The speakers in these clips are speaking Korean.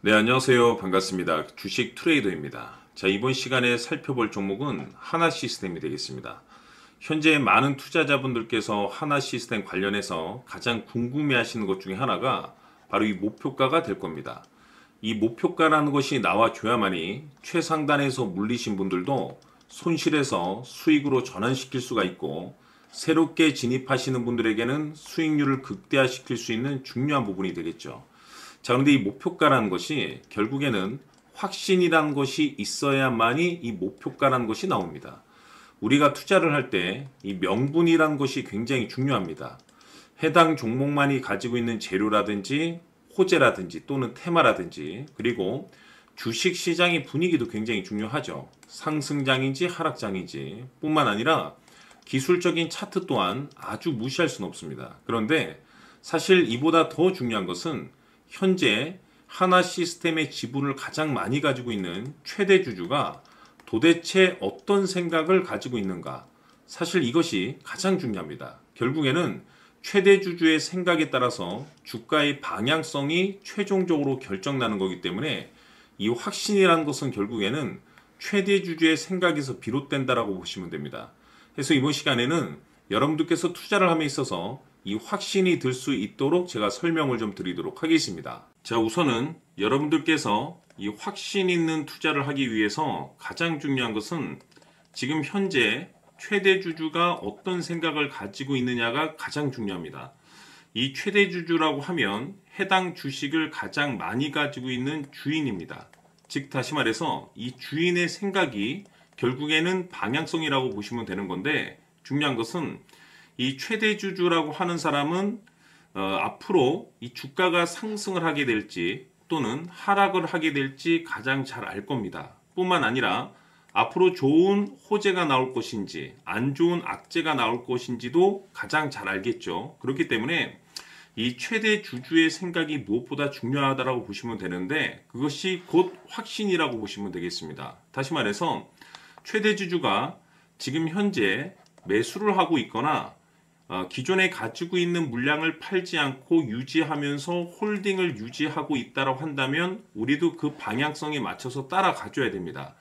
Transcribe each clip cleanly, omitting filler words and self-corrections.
네, 안녕하세요. 반갑습니다. 주식 트레이더입니다. 자, 이번 시간에 살펴볼 종목은 하나시스템이 되겠습니다. 현재 많은 투자자분들께서 하나시스템 관련해서 가장 궁금해 하시는 것 중에 하나가 바로 이 목표가가 될 겁니다. 이 목표가라는 것이 나와줘야만이 최상단에서 물리신 분들도 손실해서 수익으로 전환시킬 수가 있고, 새롭게 진입하시는 분들에게는 수익률을 극대화시킬 수 있는 중요한 부분이 되겠죠. 자, 그런데 이 목표가라는 것이 결국에는 확신이라는 것이 있어야만이 이 목표가라는 것이 나옵니다. 우리가 투자를 할 때 이 명분이라는 것이 굉장히 중요합니다. 해당 종목만이 가지고 있는 재료라든지 호재라든지 또는 테마라든지, 그리고 주식 시장의 분위기도 굉장히 중요하죠. 상승장인지 하락장인지 뿐만 아니라 기술적인 차트 또한 아주 무시할 수는 없습니다. 그런데 사실 이보다 더 중요한 것은 현재 하나시스템의 지분을 가장 많이 가지고 있는 최대 주주가 도대체 어떤 생각을 가지고 있는가, 사실 이것이 가장 중요합니다. 결국에는 최대 주주의 생각에 따라서 주가의 방향성이 최종적으로 결정나는 거기 때문에 이 확신이라는 것은 결국에는 최대 주주의 생각에서 비롯된다라고 보시면 됩니다. 그래서 이번 시간에는 여러분들께서 투자를 함에 있어서 이 확신이 들 수 있도록 제가 설명을 좀 드리도록 하겠습니다. 자, 우선은 여러분들께서 이 확신 있는 투자를 하기 위해서 가장 중요한 것은 지금 현재 최대 주주가 어떤 생각을 가지고 있느냐가 가장 중요합니다. 이 최대 주주라고 하면 해당 주식을 가장 많이 가지고 있는 주인입니다. 즉 다시 말해서 이 주인의 생각이 결국에는 방향성이라고 보시면 되는 건데, 중요한 것은 이 최대 주주라고 하는 사람은 앞으로 이 주가가 상승을 하게 될지 또는 하락을 하게 될지 가장 잘 알 겁니다. 뿐만 아니라 앞으로 좋은 호재가 나올 것인지 안 좋은 악재가 나올 것인지도 가장 잘 알겠죠. 그렇기 때문에 이 최대 주주의 생각이 무엇보다 중요하다고 보시면 되는데, 그것이 곧 확신이라고 보시면 되겠습니다. 다시 말해서 최대 주주가 지금 현재 매수를 하고 있거나 기존에 가지고 있는 물량을 팔지 않고 유지하면서 홀딩을 유지하고 있다고 한다면 우리도 그 방향성에 맞춰서 따라가줘야 됩니다.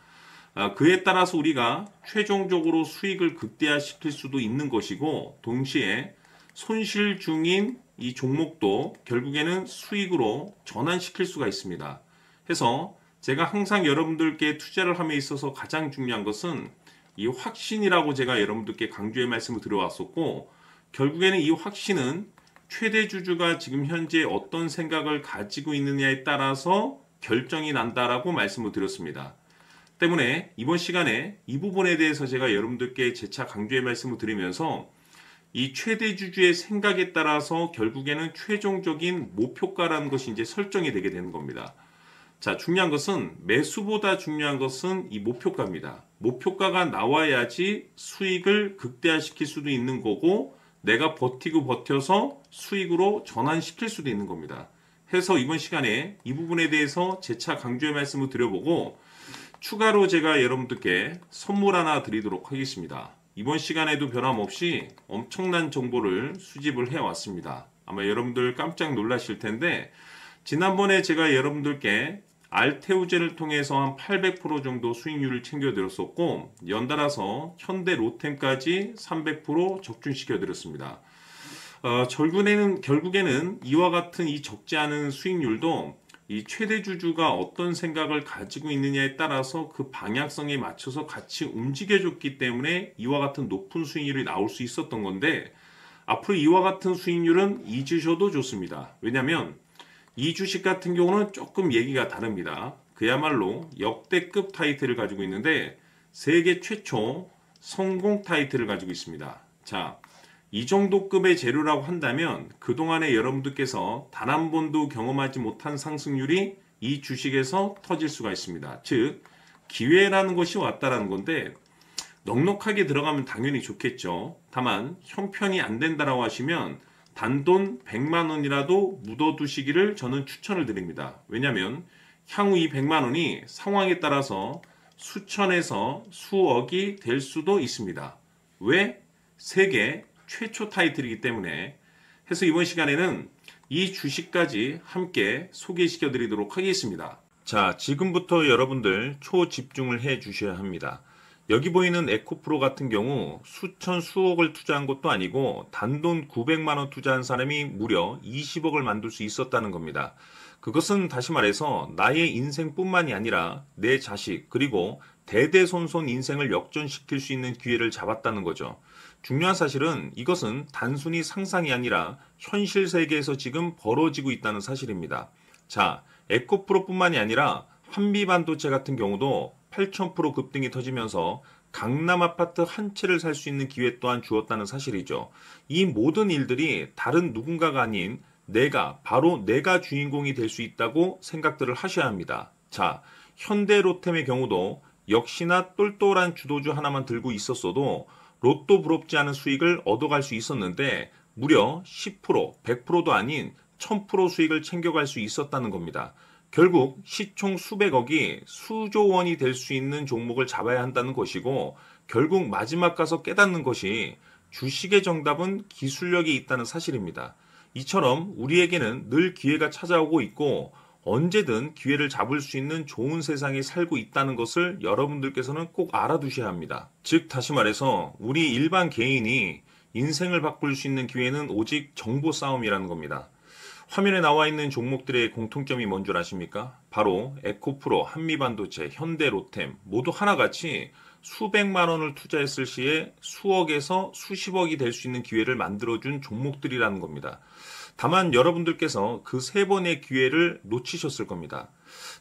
그에 따라서 우리가 최종적으로 수익을 극대화시킬 수도 있는 것이고, 동시에 손실 중인 이 종목도 결국에는 수익으로 전환시킬 수가 있습니다. 그래서 제가 항상 여러분들께 투자를 함에 있어서 가장 중요한 것은 이 확신이라고 제가 여러분들께 강조의 말씀을 드려왔었고, 결국에는 이 확신은 최대 주주가 지금 현재 어떤 생각을 가지고 있느냐에 따라서 결정이 난다라고 말씀을 드렸습니다. 때문에 이번 시간에 이 부분에 대해서 제가 여러분들께 재차 강조의 말씀을 드리면서 이 최대 주주의 생각에 따라서 결국에는 최종적인 목표가라는 것이 이제 설정이 되게 되는 겁니다. 자, 중요한 것은, 매수보다 중요한 것은 이 목표가입니다. 목표가가 나와야지 수익을 극대화시킬 수도 있는 거고, 내가 버티고 버텨서 수익으로 전환시킬 수도 있는 겁니다. 해서 이번 시간에 이 부분에 대해서 재차 강조의 말씀을 드려보고, 추가로 제가 여러분들께 선물 하나 드리도록 하겠습니다. 이번 시간에도 변함없이 엄청난 정보를 수집을 해왔습니다. 아마 여러분들 깜짝 놀라실 텐데, 지난번에 제가 여러분들께 알테우제를 통해서 한 800% 정도 수익률을 챙겨드렸었고, 연달아서 현대 로템까지 300% 적중시켜드렸습니다. 결국에는 이와 같은 이 적지 않은 수익률도 이 최대 주주가 어떤 생각을 가지고 있느냐에 따라서 그 방향성에 맞춰서 같이 움직여줬기 때문에 이와 같은 높은 수익률이 나올 수 있었던 건데, 앞으로 이와 같은 수익률은 잊으셔도 좋습니다. 왜냐하면 이 주식 같은 경우는 조금 얘기가 다릅니다. 그야말로 역대급 타이틀을 가지고 있는데 세계 최초 성공 타이틀을 가지고 있습니다. 자, 이 정도 급의 재료라고 한다면 그동안에 여러분들께서 단 한 번도 경험하지 못한 상승률이 이 주식에서 터질 수가 있습니다. 즉, 기회라는 것이 왔다라는 건데, 넉넉하게 들어가면 당연히 좋겠죠. 다만 형편이 안 된다라고 하시면 단돈 100만 원이라도 묻어두시기를 저는 추천을 드립니다. 왜냐하면 향후 이 100만 원이 상황에 따라서 수천에서 수억이 될 수도 있습니다. 왜? 세계 최초 타이틀이기 때문에. 해서 이번 시간에는 이 주식까지 함께 소개시켜 드리도록 하겠습니다. 자, 지금부터 여러분들 초집중을 해 주셔야 합니다. 여기 보이는 에코프로 같은 경우 수천 수억을 투자한 것도 아니고 단돈 900만 원 투자한 사람이 무려 20억을 만들 수 있었다는 겁니다. 그것은 다시 말해서 나의 인생뿐만이 아니라 내 자식 그리고 대대손손 인생을 역전시킬 수 있는 기회를 잡았다는 거죠. 중요한 사실은 이것은 단순히 상상이 아니라 현실 세계에서 지금 벌어지고 있다는 사실입니다. 자, 에코프로뿐만이 아니라 한미반도체 같은 경우도 8,000% 급등이 터지면서 강남 아파트 한 채를 살 수 있는 기회 또한 주었다는 사실이죠. 이 모든 일들이 다른 누군가가 아닌 바로 내가 주인공이 될 수 있다고 생각들을 하셔야 합니다. 자, 현대로템의 경우도 역시나 똘똘한 주도주 하나만 들고 있었어도 로또 부럽지 않은 수익을 얻어갈 수 있었는데 무려 10%, 100%도 아닌 1000% 수익을 챙겨갈 수 있었다는 겁니다. 결국 시총 수백억이 수조 원이 될 수 있는 종목을 잡아야 한다는 것이고 결국 마지막 가서 깨닫는 것이 주식의 정답은 기술력이 있다는 사실입니다. 이처럼 우리에게는 늘 기회가 찾아오고 있고 언제든 기회를 잡을 수 있는 좋은 세상에 살고 있다는 것을 여러분들께서는 꼭 알아두셔야 합니다. 즉 다시 말해서 우리 일반 개인이 인생을 바꿀 수 있는 기회는 오직 정보 싸움이라는 겁니다. 화면에 나와 있는 종목들의 공통점이 뭔 줄 아십니까? 바로 에코프로, 한미반도체, 현대로템 모두 하나같이 수백만 원을 투자했을 시에 수억에서 수십억이 될 수 있는 기회를 만들어준 종목들이라는 겁니다. 다만 여러분들께서 그 세 번의 기회를 놓치셨을 겁니다.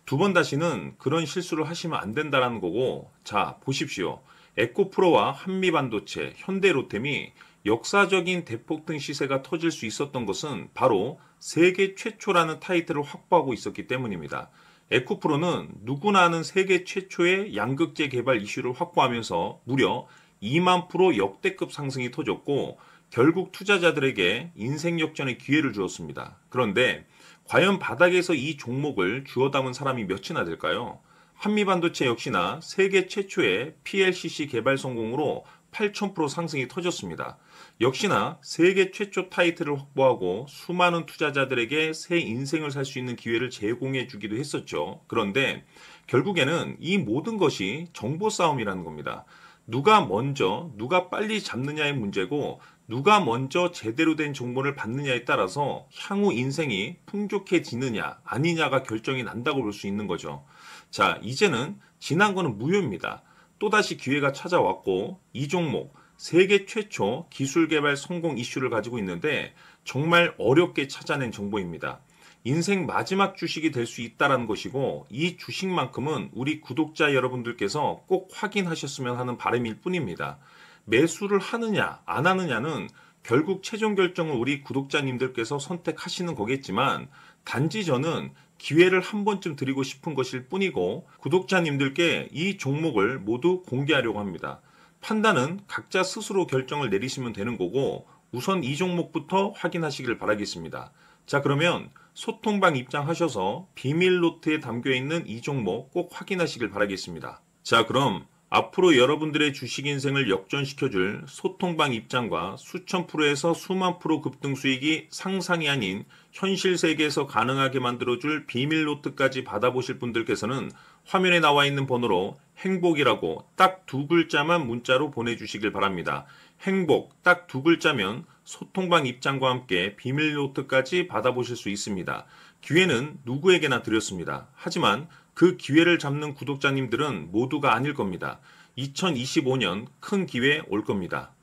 두 번 다시는 그런 실수를 하시면 안 된다는 거고, 자, 보십시오. 에코프로와 한미반도체, 현대로템이 역사적인 대폭등 시세가 터질 수 있었던 것은 바로 세계 최초라는 타이틀을 확보하고 있었기 때문입니다. 에코프로는 누구나 아는 세계 최초의 양극재 개발 이슈를 확보하면서 무려 2만 프로 역대급 상승이 터졌고 결국 투자자들에게 인생 역전의 기회를 주었습니다. 그런데 과연 바닥에서 이 종목을 주워 담은 사람이 몇이나 될까요? 한미반도체 역시나 세계 최초의 PLCC 개발 성공으로 8,000% 상승이 터졌습니다. 역시나 세계 최초 타이틀을 확보하고 수많은 투자자들에게 새 인생을 살 수 있는 기회를 제공해 주기도 했었죠. 그런데 결국에는 이 모든 것이 정보 싸움이라는 겁니다. 누가 먼저, 누가 빨리 잡느냐의 문제고 누가 먼저 제대로 된 정보를 받느냐에 따라서 향후 인생이 풍족해지느냐 아니냐가 결정이 난다고 볼 수 있는 거죠. 자, 이제는 지난 거는 무효입니다. 또다시 기회가 찾아왔고 이 종목 세계 최초 기술 개발 성공 이슈를 가지고 있는데 정말 어렵게 찾아낸 정보입니다. 인생 마지막 주식이 될 수 있다는 것이고 이 주식만큼은 우리 구독자 여러분들께서 꼭 확인하셨으면 하는 바람일 뿐입니다. 매수를 하느냐 안 하느냐는 결국 최종 결정을 우리 구독자님들께서 선택하시는 거겠지만 단지 저는 기회를 한 번쯤 드리고 싶은 것일 뿐이고 구독자님들께 이 종목을 모두 공개하려고 합니다. 판단은 각자 스스로 결정을 내리시면 되는 거고 우선 이 종목부터 확인하시길 바라겠습니다. 자, 그러면 소통방 입장하셔서 비밀 노트에 담겨있는 이 종목 꼭 확인하시길 바라겠습니다. 자, 그럼 앞으로 여러분들의 주식 인생을 역전시켜줄 소통방 입장과 수천 프로에서 수만 프로 급등 수익이 상상이 아닌 현실 세계에서 가능하게 만들어줄 비밀 노트까지 받아보실 분들께서는 화면에 나와 있는 번호로 행복이라고 딱 두 글자만 문자로 보내주시길 바랍니다. 행복 딱 두 글자면 소통방 입장과 함께 비밀 노트까지 받아보실 수 있습니다. 기회는 누구에게나 드렸습니다. 하지만 그 기회를 잡는 구독자님들은 모두가 아닐 겁니다. 2025년 큰 기회 올 겁니다.